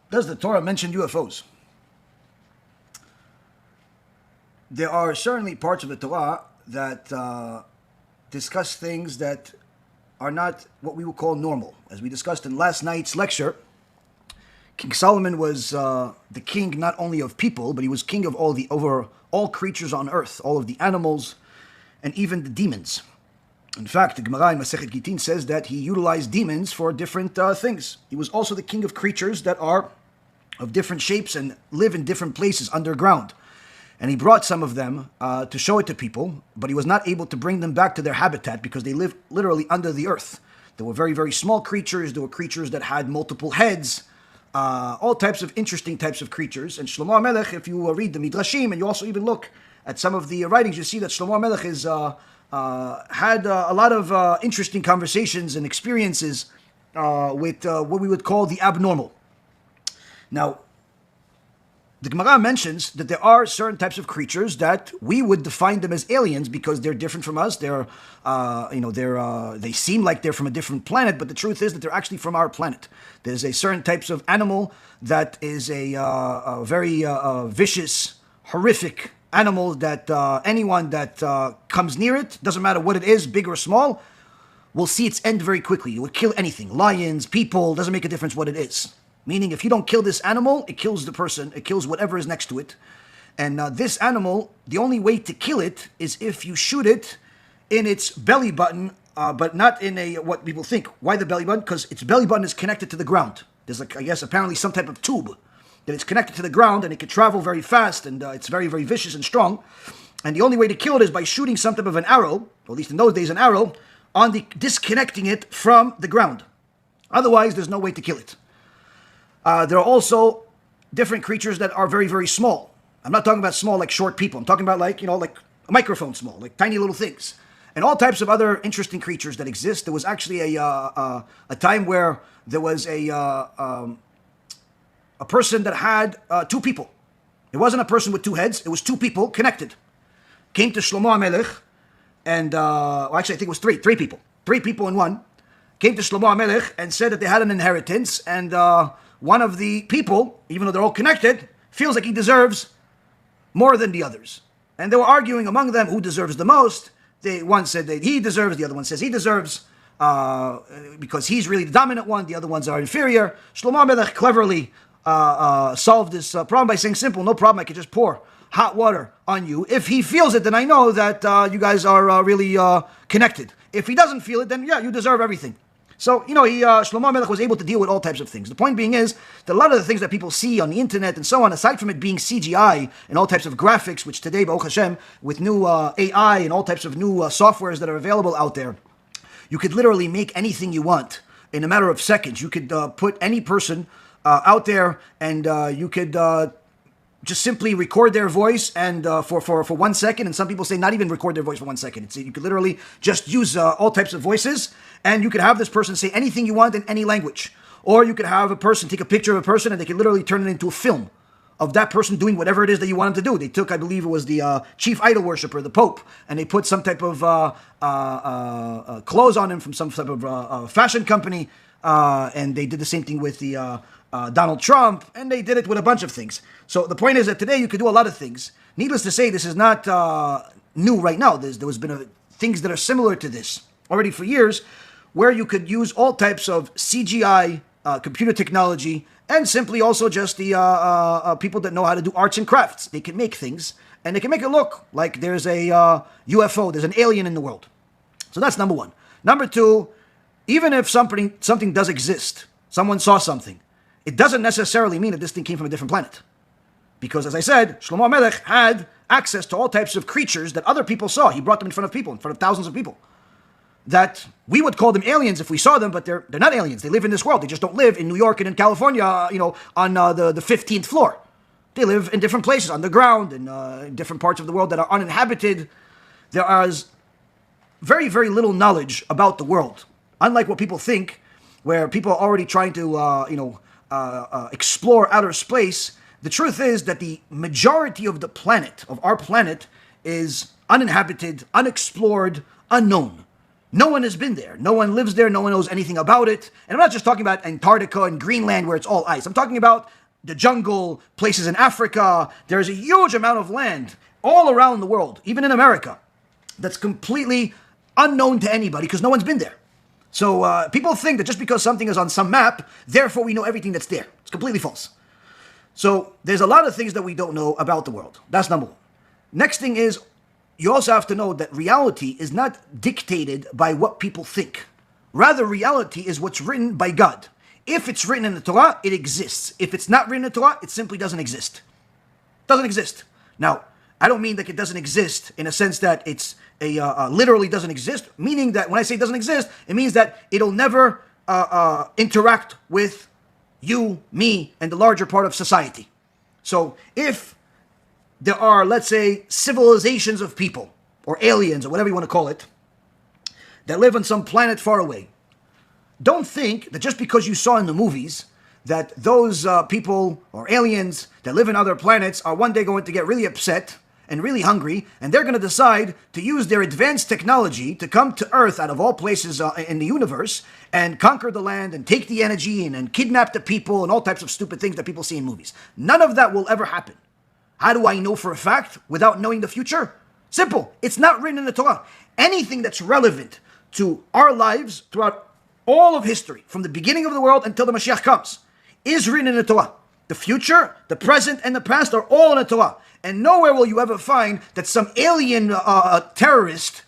Does the Torah mention UFOs? There are certainly parts of the Torah that discuss things that are not what we would call normal. As we discussed in last night's lecture, King Solomon was the king not only of people, but he was king of over all creatures on earth, all of the animals, and even the demons. In fact, the Gemara in Masechet Gitin says that he utilized demons for different things. He was also the king of creatures that are of different shapes and live in different places underground. And he brought some of them to show it to people, but he was not able to bring them back to their habitat because they live literally under the earth. There were very, very small creatures. There were creatures that had multiple heads, all types of interesting types of creatures. And Shlomo HaMelech, if you read the Midrashim and you also even look at some of the writings, you see that Shlomo HaMelech had a lot of interesting conversations and experiences with what we would call the abnormal. Now, the Gemara mentions that there are certain types of creatures that we would define them as aliens because they're different from us. They seem like they're from a different planet, but the truth is that they're actually from our planet. There's a certain types of animal that is a very vicious, horrific animal that anyone that comes near it, doesn't matter what it is, big or small, will see its end very quickly. It will kill anything. Lions, people, doesn't make a difference what it is. Meaning, if you don't kill this animal, it kills the person, it kills whatever is next to it. And this animal, the only way to kill it is if you shoot it in its belly button, but not in what people think. Why the belly button? Because its belly button is connected to the ground. There's, I guess, apparently some type of tube that is connected to the ground, and it can travel very fast, and it's very, very vicious and strong. And the only way to kill it is by shooting some type of an arrow, or at least in those days an arrow, disconnecting it from the ground. Otherwise, there's no way to kill it. There are also different creatures that are very, very small. I'm not talking about small like short people. I'm talking about like a microphone small, like tiny little things. And all types of other interesting creatures that exist. There was actually a time where there was a person that had two people. It wasn't a person with two heads. It was two people connected. Came to Shlomo HaMelech, and actually I think it was three people. Three people in one. Came to Shlomo HaMelech and said that they had an inheritance, and one of the people, even though they're all connected, feels like he deserves more than the others. And they were arguing among them who deserves the most. One said that he deserves, the other one says he deserves, because he's really the dominant one, the other ones are inferior. Shlomo HaMelech cleverly solved this problem by saying simple, no problem, I could just pour hot water on you. If he feels it, then I know that you guys are really connected. If he doesn't feel it, then yeah, you deserve everything. So, Shlomo HaMelech was able to deal with all types of things. The point being is that a lot of the things that people see on the internet and so on, aside from it being CGI and all types of graphics, which today, Baruch Hashem, with new AI and all types of new softwares that are available out there, you could literally make anything you want in a matter of seconds. You could put any person out there, and you could just simply record their voice and for 1 second, and some people say not even record their voice for 1 second. You could literally just use all types of voices, and you could have this person say anything you want in any language. Or you could have a person take a picture of a person, and they could literally turn it into a film of that person doing whatever it is that you want them to do. They took, I believe it was the chief idol worshiper, the Pope, and they put some type of clothes on him from some type of fashion company, and they did the same thing with the Donald Trump, and they did it with a bunch of things. So the point is that today you could do a lot of things. Needless to say, this is not new right now. There has been things that are similar to this already for years, where you could use all types of CGI, computer technology, and simply also just the people that know how to do arts and crafts. They can make things, and they can make it look like there's a UFO, there's an alien in the world. So that's number one. Number two, even if something does exist, someone saw something, it doesn't necessarily mean that this thing came from a different planet. Because as I said, Shlomo HaMelech had access to all types of creatures that other people saw. He brought them in front of people, in front of thousands of people. That we would call them aliens if we saw them, but they're not aliens. They live in this world. They just don't live in New York and in California, on the 15th floor. They live in different places, underground, in different parts of the world that are uninhabited. There is very, very little knowledge about the world. Unlike what people think, where people are already trying to, explore outer space, the truth is that the majority of the planet, of our planet, is uninhabited, unexplored, unknown. No one has been there. No one lives there. No one knows anything about it. And I'm not just talking about Antarctica and Greenland where it's all ice. I'm talking about the jungle, places in Africa. There's a huge amount of land all around the world, even in America, that's completely unknown to anybody because no one's been there. So people think that just because something is on some map, therefore we know everything that's there. It's completely false. So there's a lot of things that we don't know about the world. That's number one. Next thing is, you also have to know that reality is not dictated by what people think. Rather, reality is what's written by God. If it's written in the Torah, it exists. If it's not written in the Torah, it simply doesn't exist. Doesn't exist. Now, I don't mean that it doesn't exist in a sense that it's literally doesn't exist, meaning that when I say it doesn't exist, it means that it'll never interact with you, me, and the larger part of society. So if there are, let's say, civilizations of people, or aliens, or whatever you want to call it, that live on some planet far away, don't think that just because you saw in the movies that those people or aliens that live in other planets are one day going to get really upset and really hungry, and they're going to decide to use their advanced technology to come to Earth out of all places in the universe and conquer the land and take the energy and kidnap the people and all types of stupid things that people see in movies. None of that will ever happen. How do I know for a fact without knowing the future? Simple. It's not written in the Torah. Anything that's relevant to our lives throughout all of history, from the beginning of the world until the Mashiach comes, is written in the Torah. The future, the present, and the past are all in the Torah. And nowhere will you ever find that some alien terrorist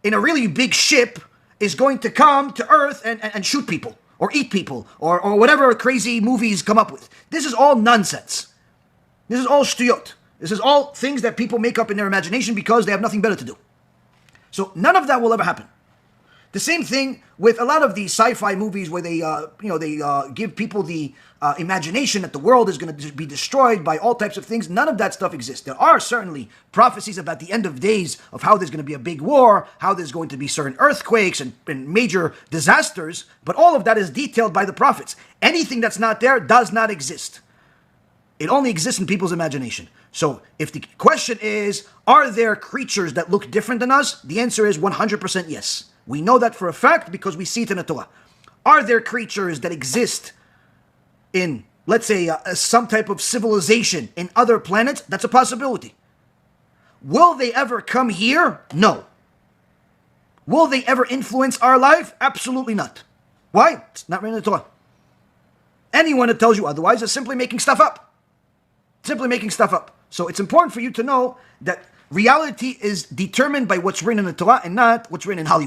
in a really big ship is going to come to Earth and shoot people, or eat people, or whatever crazy movies come up with. This is all nonsense. This is all shtuyot. This is all things that people make up in their imagination because they have nothing better to do. So none of that will ever happen. The same thing with a lot of these sci-fi movies where they give people the imagination that the world is going to be destroyed by all types of things. None of that stuff exists. There are certainly prophecies about the end of days of how there's going to be a big war, how there's going to be certain earthquakes and major disasters, but all of that is detailed by the prophets. Anything that's not there does not exist. It only exists in people's imagination. So if the question is, are there creatures that look different than us? The answer is 100% yes. We know that for a fact because we see it in the Torah. Are there creatures that exist in, let's say, some type of civilization in other planets? That's a possibility. Will they ever come here? No. Will they ever influence our life? Absolutely not. Why? It's not written in the Torah. Anyone that tells you otherwise is simply making stuff up. Simply making stuff up. So it's important for you to know that reality is determined by what's written in the Torah and not what's written in Hollywood.